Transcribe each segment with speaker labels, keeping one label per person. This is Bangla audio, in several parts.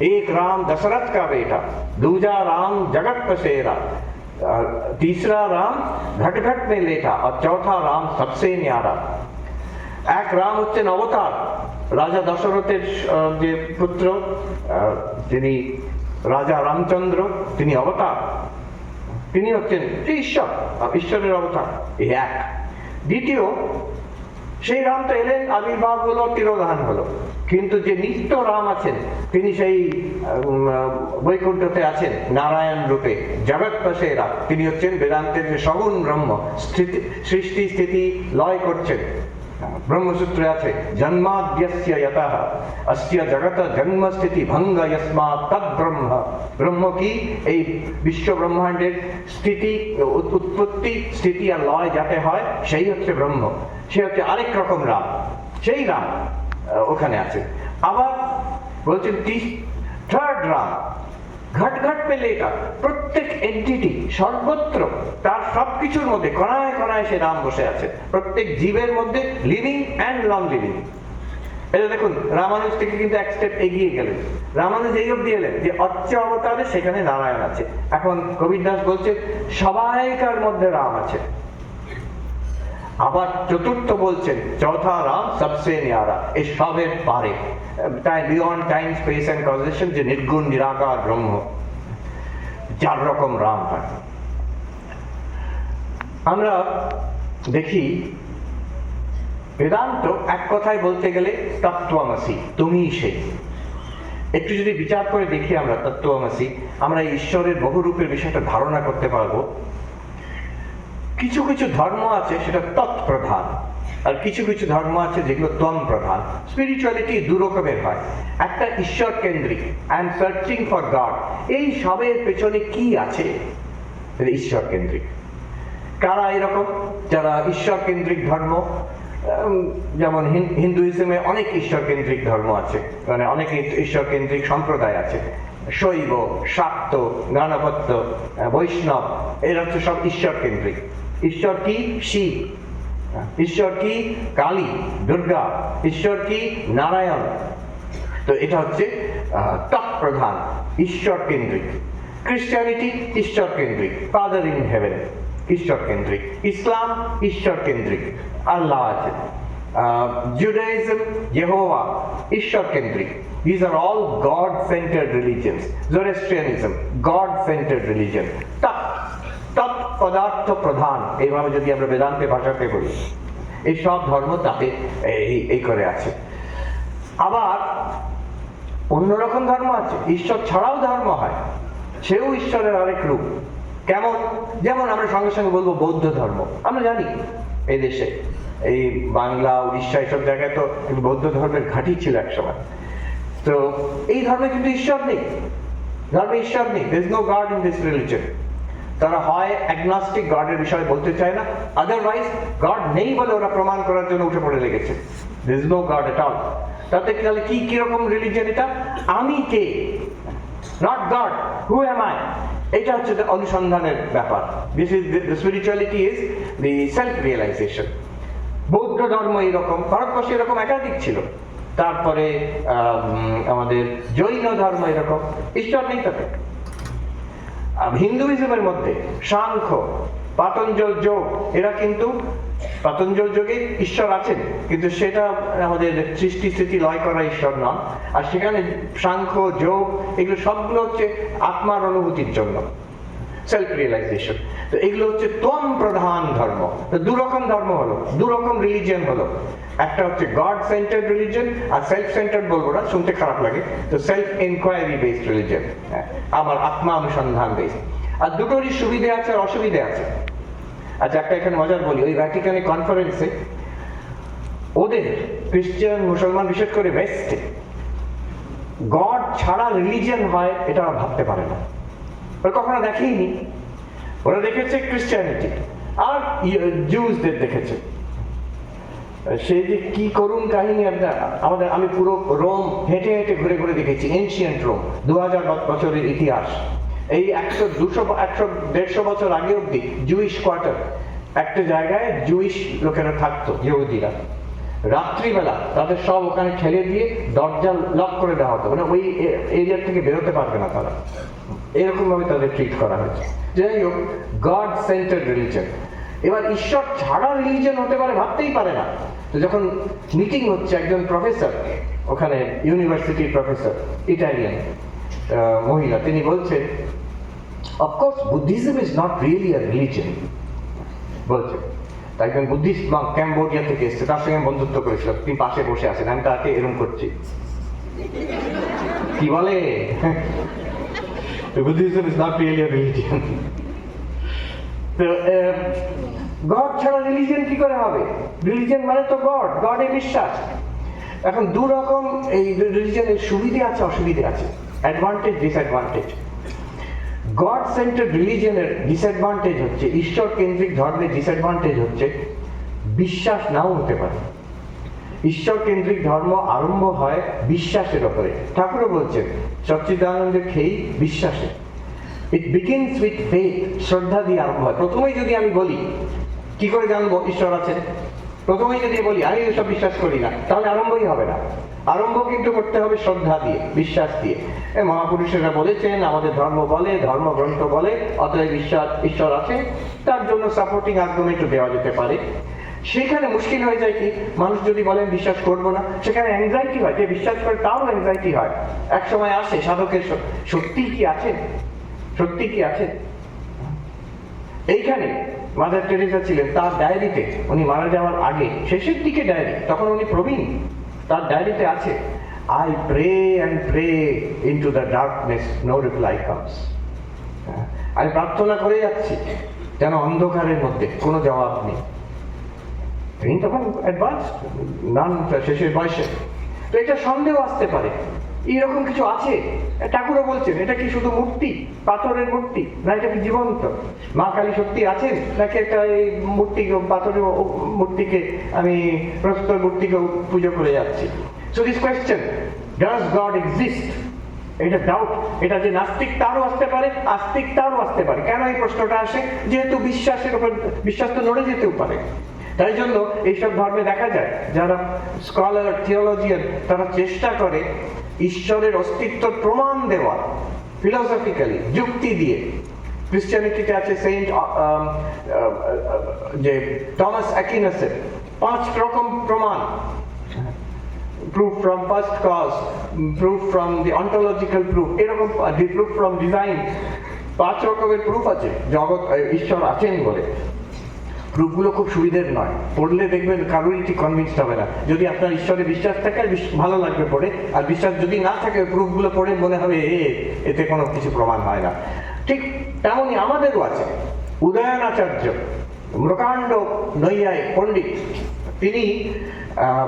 Speaker 1: एक राम दशरथ का बेटा, दूजा राम जगत पसेरा, तीसरा राम घट घट में लेटा और चौथा राम सबसे न्यारा। एक राम হচ্ছেন অবতার, রাজা দশরথের যে পুত্র তিনি রাজা রামচন্দ্র, তিনি অবতার, তিনি হচ্ছেন ঈশ্বর, ঈশ্বরের অবতার। এই এক। দ্বিতীয়, সেই রাম তো এলেন, আবির্ভাব হলো, তিরোধান হলো, কিন্তু যে নিত্য রাম আছেন তিনি সেই বৈকুণ্ঠতে আছেন নারায়ণ রূপে, জগৎ পসেরা, তিনি হচ্ছেন বেদান্তের যে সগুণ ব্রহ্ম, সৃষ্টি স্থিতি লয় করছেন। ব্রহ্মসূত্রে আছে জন্মাদ্যস্য যতঃ অস্য জগত জন্ম স্থিতি ভঙ্গ যস্মাৎ তদ ব্রহ্ম। ব্রহ্ম কি? এই বিশ্ব ব্রহ্মাণ্ডের স্থিতি, উৎপত্তি, স্থিতি আর লয় যাতে হয় সেই হচ্ছে ব্রহ্ম। সে হচ্ছে আরেক রকম রাম, সেই রাম ওখানে আছে। আবার বলছেন থার্ড রাম ঘট ঘট পে লেটা, প্রত্যেক এন্টিটি সর্বত্র তার সবকিছুর মধ্যে কণায় কণায় সে রাম বসে আছে, প্রত্যেক জীবের মধ্যে, লিভিং অ্যান্ড নন লিভিং। এটা দেখুন, রামানুজ থেকে কিন্তু এক স্টেপ এগিয়ে গেলেন। রামানুজ এই অব্দি এলেন যে অচ্চ অবতারে সেখানে নারায়ণ আছে। এখন কবির দাস বলছে সবাইকার মধ্যে রাম আছে। আবার চতুর্থ বলছেন চৌথা রাম সবসে ন্যারা, এই সবের পারে, তাই beyond time space and causation, যে নির্গুণ নিরাকার ব্রহ্ম, 4 রকম রাম হয়। আমরা দেখি বেদান্ত এক কথায় বলতে গেলে তত্ত্বমসি, তুমিই সেই। একটু যদি বিচার করে দেখি আমরা তত্ত্বমসি, আমরা ঈশ্বরের বহুরূপের বিষয়টা ধারণা করতে পারবো। কিছু কিছু ধর্ম আছে সেটা তৎপ্রধান, আর কিছু কিছু ধর্ম আছে যেগুলো ত্বম প্রধান। স্পিরিচুয়ালিটি দু রকমের হয়, একটা ঈশ্বর কেন্দ্রিক, I am searching for god, এই সবের পেছনে কি আছে, ঈশ্বর কেন্দ্রিক। কারা এরকম? যারা ঈশ্বর কেন্দ্রিক ধর্ম, যেমন হিন্দুইজমে অনেক ঈশ্বর কেন্দ্রিক ধর্ম আছে, মানে অনেক ঈশ্বর কেন্দ্রিক সম্প্রদায় আছে, শৈব, শাক্ত, গণপত্য, বৈষ্ণব, এরা হচ্ছে সব ঈশ্বর কেন্দ্রিক। ঈশ্বর কি? শিব। ঈশ্বর কি? কালী, দুর্গা। ঈশ্বর কি? নারায়ণ। তো এটা হচ্ছে তৎপ্রধান, ঈশ্বর কেন্দ্রিক। ক্রিশ্চিয়ানিটি ঈশ্বর কেন্দ্রিক, ফাদার ইন হেভেন, ঈশ্বর কেন্দ্রিক। ইসলাম ঈশ্বর কেন্দ্রিক, আল্লাহ আছে। Judaism, Jehovah, ঈশ্বর কেন্দ্রিক। These are all God-centered religions. Zoroastrianism, God-centered religion. তৎ পদার্থ প্রধান, এইভাবে যদি আমরা বেদান্তের ভাষাতে বলি, এই সব ধর্ম তাতে এই করে আছে। আবার অন্যরকম ধর্ম আছে, ঈশ্বর ছাড়াও ধর্ম হয়, সেও ঈশ্বরের আরেক রূপ। কেমন? যেমন আমরা সঙ্গে সঙ্গে বলবো বৌদ্ধ ধর্ম। আমরা জানি এই দেশে, এই বাংলা, উড়িষ্যা, এইসব জায়গায় তো বৌদ্ধ ধর্মের ঘাঁটি ছিল একসময়। তো এই ধর্মে কিন্তু ঈশ্বর নেই, ধর্মে ঈশ্বর নেই। there is no God in this religion. তারা হয় অ্যাগনস্টিক, গডের বিষয়ে বলতে চায় না, আদারওয়াইজ গড নেই বলে ওরা প্রমাণ করার জন্য উঠে পড়ে লেগেছে। there is no God at all. তাতে তাহলে কি কিরকম রিলিজিয়ন এটা? আমি কে, not God, who am I, এটা হচ্ছে অনুসন্ধানের ব্যাপার। This is the spirituality, is the self realisation. বৌদ্ধ ধর্ম এরকম, ভারতবর্ষে এরকম একাধিক ছিল। তারপরে আমাদের জৈন ধর্ম এরকম, ঈশ্বর নেই তাতে। হিন্দুইজমের মধ্যে সাংখ্য, পাতঞ্জল যোগ, এরা কিন্তু পাতঞ্জল যোগে ঈশ্বর আছেন, কিন্তু সেটা আমাদের সৃষ্টি স্থিতি লয় করা ঈশ্বর নন। আর সেখানে সাংখ্য, যোগ, এগুলো সবগুলো হচ্ছে আত্মার অনুভূতির জন্য, সেলফ রিয়েলাইজেশন। তো এগুলো হচ্ছে ত্বম প্রধান ধর্ম। তো দুরকম ধর্ম হলো, দুরকম রিলিজিয়ন হলো। একটা হচ্ছে গড সেন্টার্ড রিলিজিয়ন, আর সেলফ সেন্টার্ড বলবো না, শুনতে খারাপ লাগে, তো সেলফ এনকোয়ারি বেসড রিলিজিয়ন, আমার আত্মা অনুসন্ধান বেসড। আর দুটোরই সুবিধে আছে আর অসুবিধে আছে। আচ্ছা, একটা এখানে মজার বলি, ওই ভ্যাটিকানে কনফারেন্সে ওদের ক্রিশ্চিয়ান, মুসলমান, বিশেষ করে ওয়েস্টে গড ছাড়া রিলিজিয়ন হয় এটা ওরা ভাবতে পারে না, ওরা কখনো দেখেইনি। ওরা দেখেছে ক্রিশ্চিয়ানিটি আর জুসদের দেখেছে। সে যে কি করুন কাহিনী, আমাদের, আমি পুরো রোম হেঁটে হেঁটে ঘুরে ঘুরে দেখেছি, এনশিয়েন্ট রোম, 2000 বছরের ইতিহাস। এই 100, 200, 100, 150 বছর আগে অব্দি জুইশ কোয়ার্টার, একটা জায়গায় জুইশ লোকেরা থাকতো, ইহুদিরা। রাত্রিবেলা তাদের সব ওখানে ঠেলে দিয়ে দরজা লক করে দেওয়া হতো, মানে ওই এরিয়া থেকে বেরোতে পারবে না তারা, এরকম ভাবে তাদের ট্রিট করা হয়েছে। যাই হোক, গড সেন্টার্ড রিলিজন। এবার ঈশ্বর ছাড়া রিলিজন হতে পারে ভাবতেই পারে না। তো যখন মিটিং হচ্ছে, একজন প্রফেসর, ওখানে ইউনিভার্সিটির প্রফেসর, ইটালিয়ান মহিলা, তিনি বলছেন, of course Buddhism is not really a religion বলছে। একজন বুদ্ধিস্ট মঙ্ক ক্যাম্বোডিয়া থেকে এসছে, তার সঙ্গে বন্ধুত্ব করেছিল, তিনি পাশে বসে আছেন, আমি তাকে এরকম করছি, কি বলে, Buddhism is not really a religion. তো গড ছাড়া রিলিজন কি করে হবে? রিলিজন মানে তো গড, গডে বিশ্বাস। এখন দু রকম এই রিলিজনের সুবিধে আছে, অসুবিধে আছে, অ্যাডভান্টেজ, ডিসঅ্যাডভান্টেজ। গড সেন্টার্ড রিলিজনের ডিসঅ্যাডভান্টেজ হচ্ছে, ঈশ্বর কেন্দ্রিক ধর্মের ডিসঅ্যাডভান্টেজ হচ্ছে বিশ্বাস নাও হতে পারে। ঈশ্বর কেন্দ্রিক ধর্ম আরম্ভ হয় বিশ্বাসের ওপরে। ঠাকুরও বলছেন সচ্চিদানন্দের খেয়েই বিশ্বাসে। ইট বিগিনস উইথ ফেথ, শ্রদ্ধা দিয়ে আরম্ভ হয়। প্রথমেই যদি আমি বলি কি করে জানবো ঈশ্বর আছেন, প্রথমেই যদি বলি আমি এসব বিশ্বাস করি না, তাহলে আরম্ভই হবে না। আরম্ভ কিন্তু করতে হবে শ্রদ্ধা দিয়ে, বিশ্বাস দিয়ে। মহাপুরুষেরা বলেছেন, আমাদের ধর্ম বলে, ধর্মগ্রন্থ বলে, অতএব বিশ্বাস ঈশ্বর আছে, তার জন্য সাপোর্টিং আর্গুমেন্টও দেওয়া যেতে পারে। সেখানে মুশকিল হয়ে যায় কি, মানুষ যদি বলেন বিশ্বাস করবো না, সেখানে অ্যাংজাইটি হয়, যে বিশ্বাস করে তাও অ্যাংজাইটি হয়। এক সময় আসে সাধকের, সত্যি কি আছে, সত্যি কি আছে? এইখানে মাদার টেরেসা ছিলেন, তার ডায়েরিতে, উনি মারা যাওয়ার আগে শেষের দিকে ডায়েরি, তখন উনি প্রবীণ, তার ডায়েরিতে আছে, I pray and pray into the darkness, no reply comes. আমি প্রার্থনা করে যাচ্ছি যেন অন্ধকারের মধ্যে কোনো জবাব নেই। তিনি তখন অ্যাডভান্স, নান শেষের বয়সে। তো এটা সন্দেহ আসতে পারে, এইরকম কিছু আছে। ঠাকুরও বলছেন, এটা কি শুধু মূর্তি, পাথরের মূর্তি, না এটা কি জীবন্ত? মা কালী সত্যি আছেন, নাকি একটা এই মূর্তিকে, পাথরের মূর্তিকে, আমি প্রস্তর মূর্তিকে পুজো করে যাচ্ছি? So this question, does god exist, এটা ডাউট। এটা যে নাস্তিক তারও আসতে পারে, আস্তিক তারও আসতে পারে। কেন এই প্রশ্নটা আসে? যেহেতু বিশ্বাসের উপর, বিশ্বাস তো নড়ে যেতেও পারে। তাই জন্য এইসব ধর্মে দেখা যায় যারা স্কলার, থিওলজিয়ান, তারা চেষ্টা করে ঈশ্বরের অস্তিত্ব প্রমাণ দেওয়া ফিলোসফিক্যালি, যুক্তি দিয়ে। ক্রিশ্চিয়ানিটিতে আছে সেন্ট যে টমাস অ্যাকুইনাসের 5 রকম প্রমাণ, proof from first cause, proof from the ontological proof, এরকম proof from design, 5 রকমের প্রুফ আছে জগৎ ঈশ্বর আছেন বলে। প্রুফগুলো খুব সুবিধের নয়, পড়লে দেখবেন কারোরই ঠিক কনভিন্সড হবে না। যদি আপনার ঈশ্বরে বিশ্বাস থাকে ভালো লাগবে পড়ে, আর বিশ্বাস যদি না থাকে প্রুফগুলো পড়ে মনে হবে এতে কোনো কিছু প্রমাণ হয় না। ঠিক তেমনই আমাদেরও আছে। উদয়নাচার্য, প্রকাণ্ড নৈয়ায়িক পণ্ডিত, তিনি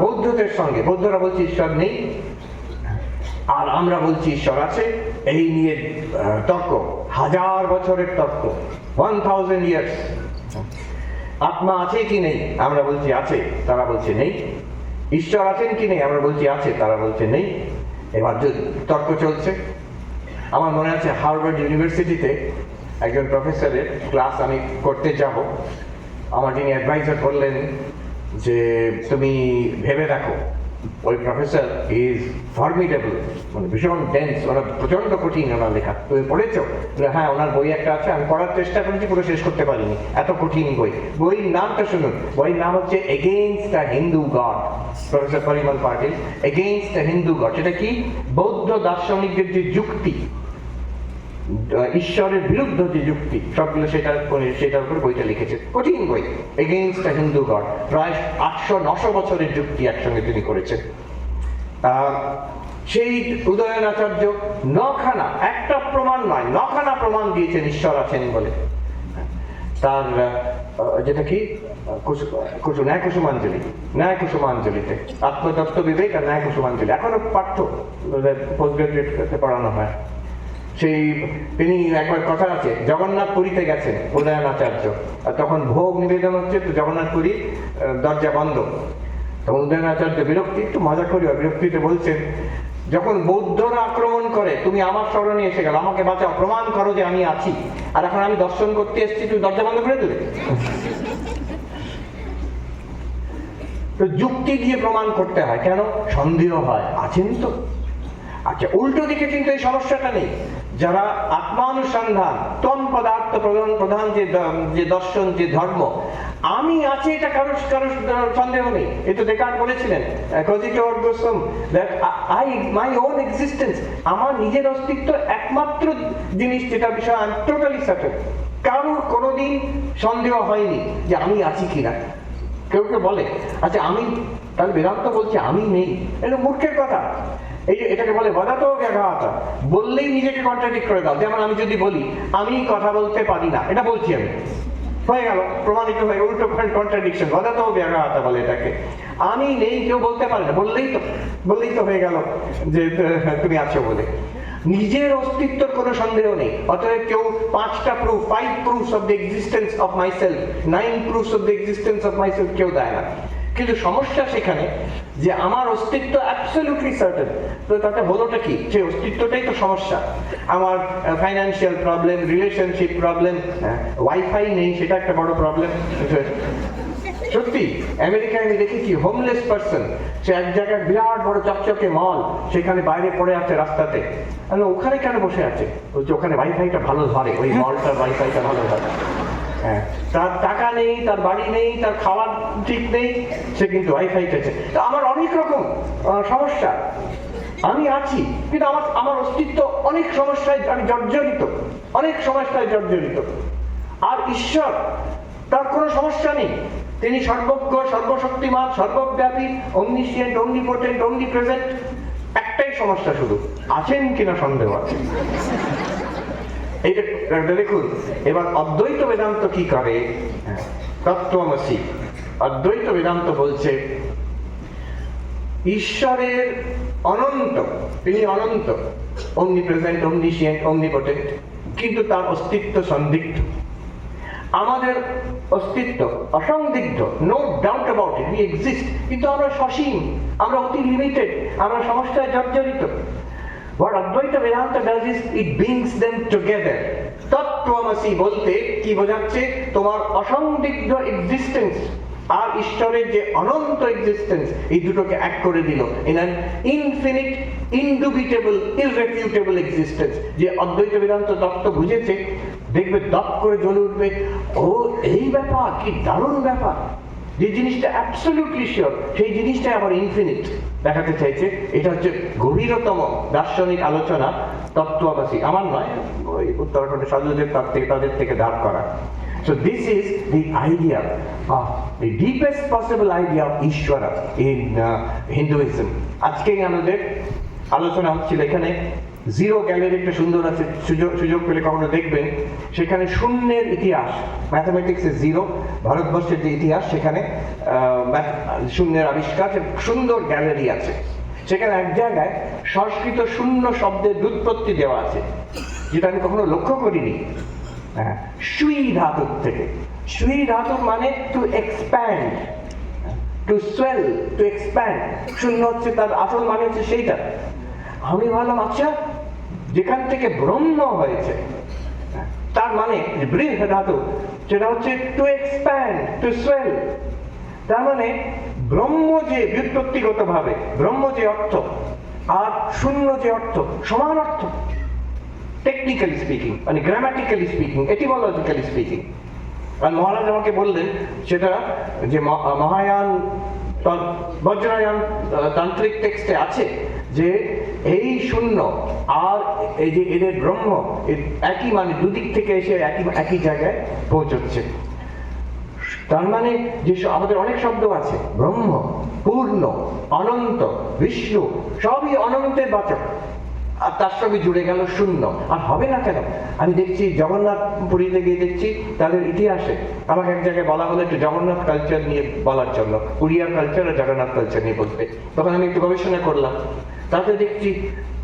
Speaker 1: বৌদ্ধদের সঙ্গে, বৌদ্ধরা বলছে ঈশ্বর নেই আর আমরা বলছি ঈশ্বর আছে, এই নিয়ে তর্ক, 1000 বছরের তর্ক, 1000 ইয়ার্স। আত্মা আছে কি নেই, আমরা বলছি আছে, তারা বলছে নেই। ঈশ্বর আছেন কি নেই, আমরা বলছি আছে, তারা বলছে নেই। এবার তর্ক চলছে। আমার মনে আছে হার্ভার্ড ইউনিভার্সিটিতে একজন প্রফেসরের ক্লাস আমি করতে যাব, আমার যিনি অ্যাডভাইজার বললেন যে তুমি ভেবে দেখো, ওই প্রফেসর ইজ ফর্মিডেবল, মানে ভীষণ ডেন্স, ওনার প্রচন্ড কঠিন ওনার লেখা। তুমি পড়েছো? হ্যাঁ, ওনার বই একটা আছে, আমি পড়ার চেষ্টা করেছি, পুরো শেষ করতে পারিনি, এত কঠিন বই। বইয়ের নামটা শুনুন, বইয়ের নাম হচ্ছে against a Hindu God, professor Parimal Patil. Against a Hindu God, সেটা কি? বৌদ্ধ দার্শনিকদের যে যুক্তি, ঈশ্বরের বিরুদ্ধে যে যুক্তি, সবগুলো সেটার উপর বইটা লিখেছে। কঠিন বই, এগেইনস্ট আ হিন্দু গড। প্রায় 800-900 বছরের যুক্তি একসঙ্গে তিনি করেছেন। সেই উদয়নাচার্য 9খানা, একটা প্রমাণ নয়, 9খানা প্রমাণ দিয়েছেন ঈশ্বর আছেন বলে। তার যেটা কি ন্যায় কুসুমাঞ্জলিতে, আত্মতত্ত্ব বিবেক আর ন্যায় কুসুমাঞ্জলি, এখনো পাঠ্য, পোস্ট গ্রাজুয়েট পড়ানো হয়। সেই তিনি একবার কথা আছে, জগন্নাথ পুরীতে গেছেন উদয়নাচার্য, আর তখন ভোগ নিবেদন হচ্ছে, তো জগন্নাথ পুরী দরজা বন্ধ। তখন উদয়নাচার্য বিরক্তি, একটু মজা করি, বিরক্তিতে বলছেন, যখন বৌদ্ধরা আক্রমণ করে তুমি আমার স্মরণে এসে গেল, আমাকে বাঁচাও, প্রমাণ করো যে আমি আছি, আর এখন আমি দর্শন করতে এসেছি, তুমি দরজা বন্ধ করে দিলে। তো যুক্তি দিয়ে প্রমাণ করতে হয়। কেন? সন্দেহ হয়, আছেন তো। আচ্ছা, উল্টো দিকে কিন্তু এই সমস্যাটা নেই। যারা আত্মানুসন্ধান, তম পদার্থ প্রধান যে দর্শন, যে ধর্ম, আমি আছি এটা কারো সন্দেহ নেই। এটা ডেকার্ট বলেছিলেন, কজিটো এরগো সুম, that I my own existence, আমার নিজের অস্তিত্ব একমাত্র জিনিস যেটা বিষয় আই এম টোটালি সার্টেন। কারোর কোনোদিন সন্দেহ হয়নি যে আমি আছি কিনা। কেউ কেউ বলে আচ্ছা আমি, তাহলে বেদান্ত বলছে আমি নেই, এটা মূর্খের কথা। এই যে এটাকে বলে বদাতো ব্যাঘাতা, বললেই নিজেকে কন্ট্রাডিক্ট করে দাও। যেমন আমি যদি বলি আমি কথা বলতে পারি না, এটা বলছি আমি, হয়ে গেল, প্রমাণিত হয়ে উল্টো কন্ট্রাডিকশন, বদাতো ব্যাঘাতা বলে এটাকে। আমি নেই কেউ বলতে পারে না, বললেই তো হয়ে গেল যে তুমি আছো বলে। নিজের অস্তিত্বের কোনো সন্দেহ নেই। অতএব কেউ 5টা proof, 5 proofs of the existence of myself, 9 proofs of the existence of myself কেউ দেয় না। কিন্তু সমস্যা সেখানে যে আমার অস্তিত্ব অ্যাবসলিউটলি সার্টেন, তো তাতে হলোটা কি? সেই অস্তিত্বটাই তো সমস্যা। আমার financial problem, relationship problem, wifi নেই, সেটা একটা বড় প্রবলেম। সত্যি আমেরিকায় আমি দেখেছি হোমলেস পার্সন, সে এক জায়গায় বিরাট বড় চকচকে মল, সেখানে বাইরে পড়ে আছে রাস্তাতে। ওখানে কেন বসে আছে? বলছে ওখানে ওয়াইফাইটা ভালো ধরে, ওই মলটার ওয়াইফাইটা ভালো ধরে। হ্যাঁ, তার টাকা নেই, তার বাড়ি নেই, তার খাওয়ার ঠিক নেই, সে কিন্তু ওয়াইফাই পেয়েছে। তো আমার অনেক রকম সমস্যা, আমি আছি কিন্তু আমার অস্তিত্ব অনেক সমস্যায় আমি জর্জরিত, অনেক সমস্যায় জর্জরিত। আর ঈশ্বর, তার কোনো সমস্যা নেই, তিনি সর্বজ্ঞ, সর্বশক্তিমান, সর্বব্যাপী, omniscient, omnipotent, omnipresent। একটাই সমস্যা শুধু, আছেন কিনা সন্দেহ আছে। এইটা দেখুন। এবার অদ্বৈত বেদান্ত কি করে? তত্ত্বমসি, অদ্বৈত বেদান্ত বলছে ঈশ্বরের অনন্ত, তিনি অনন্ত, omnipresent, omniscient, omnipotent, কিন্তু তার অস্তিত্ব সন্দিগ্ধ। আমাদের অস্তিত্ব অসন্দিগ্ধ, no doubt about it, we exist, কিন্তু আমরা সসীম, আমরা অতি লিমিটেড, আমরা সমস্যায় জর্জরিত। What Advaita Vedanta does is it brings them together. তত্ত্বমসি বলতে কি বোঝাচ্ছে? তোমার অসন্দিগ্ধ এক্সিস্টেন্স আর ঈশ্বরের যে অনন্ত এক্সিস্টেন্স, এই দুটোকে এক করে দিল ইন অ্যান ইনফিনিট, ইনডুবিটেবল, ইররেফিউটেবল এক্সিস্টেন্স। যে অদ্বৈত বেদান্ত তত্ত্ব বুঝেছে, দেখবে দপ করে জ্বলে উঠবে, ও এই ব্যাপার, কি দারুণ ব্যাপার। যে জিনিসটা অ্যাবসলিউটলি শিওর, সেই জিনিসটাই আবার ইনফিনিট দেখাতে চাইছে। এটা হচ্ছে গভীরতম দার্শনিক আলোচনা তত্ত্বমসি, আমার নয়, ওই উত্তরাখণ্ডের সাধুদের তাদের থেকে ধার করা। So this is the idea of the deepest possible idea of Ishvara in Hinduism. আজকেই আমাদের আলোচনা হচ্ছিল এখানে জিরো গ্যালারি, একটা সুন্দর আছে, সুযোগ পেলে কখনো দেখবেন। সেখানে শূন্যের ইতিহাস, ম্যাথামেটিক্সের জিরো, ভারতবর্ষের যে ইতিহাস, সেখানে শূন্যের আবিষ্কার, সুন্দর গ্যালারি আছে। সেখানে এক জায়গায় সংস্কৃত শূন্য শব্দের ব্যুৎপত্তি দেওয়া আছে, যেটা আমি কখনো লক্ষ্য করিনি। সুই ধাতুর থেকে, সুই ধাতুর মানে to expand, to swell, to expand. শূন্য হচ্ছে তার আসল মানে হচ্ছে সেইটা। আমি ভাবলাম আচ্ছা, যেখান থেকে ব্রহ্ম হয়েছে, তার মানে বৃহ ধাতু, সেটা হচ্ছে টু এক্সপ্যান্ড, টু সোয়েল। তার মানে ব্রহ্ম যে ব্যুৎপত্তিগত ভাবে, ব্রহ্ম যে অর্থ আর শূন্য যে অর্থ, সমান অর্থ। টেকনিক্যালি স্পিকিং, মানে গ্রামাটিক্যালি স্পিকিং, এটিমোলজিক্যালি স্পিকিং। আর মহারাজ আমাকে বললেন সেটা যে মহায়ান, বজ্রায়ন তান্ত্রিক টেক্সটে আছে যে এই শূন্য আর এই যে এদের ব্রহ্ম একই, মানে দুদিক থেকে এসে একই জায়গায় পৌঁছচ্ছে। তার মানে যে আমাদের অনেক শব্দ আছে, ব্রহ্ম, পূর্ণ, অনন্ত, বিষ্ণু, সবই অনন্তের বাচক, আর তার সঙ্গে জুড়ে গেল শূন্য। আর হবে না কেন? আমি দেখছি জগন্নাথ পুরীতে গিয়ে দেখছি তাদের ইতিহাসে, আমাকে এক জায়গায় বলা হলো একটু জগন্নাথ কালচার নিয়ে বলার জন্য, উড়িয়ার কালচার আর জগন্নাথ কালচার নিয়ে বলতে। তখন আমি একটু গবেষণা করলাম, তাতে দেখছি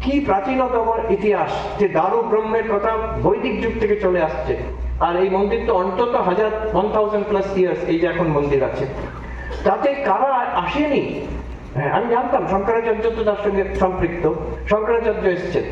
Speaker 1: কি প্রাচীনতম ইতিহাস, যে দারু ব্রহ্মের কথা বৈদিক যুগ থেকে চলে আসছে। আর এই মন্দির তো অন্তত 1000+ ইয়ার্স, এই যে এখন মন্দির আছে, তাতে কারা আসেনি। আমি জানতাম শঙ্করাচার্য তো তার সঙ্গে সম্পৃক্ত, শঙ্করাচার্য এসছেন।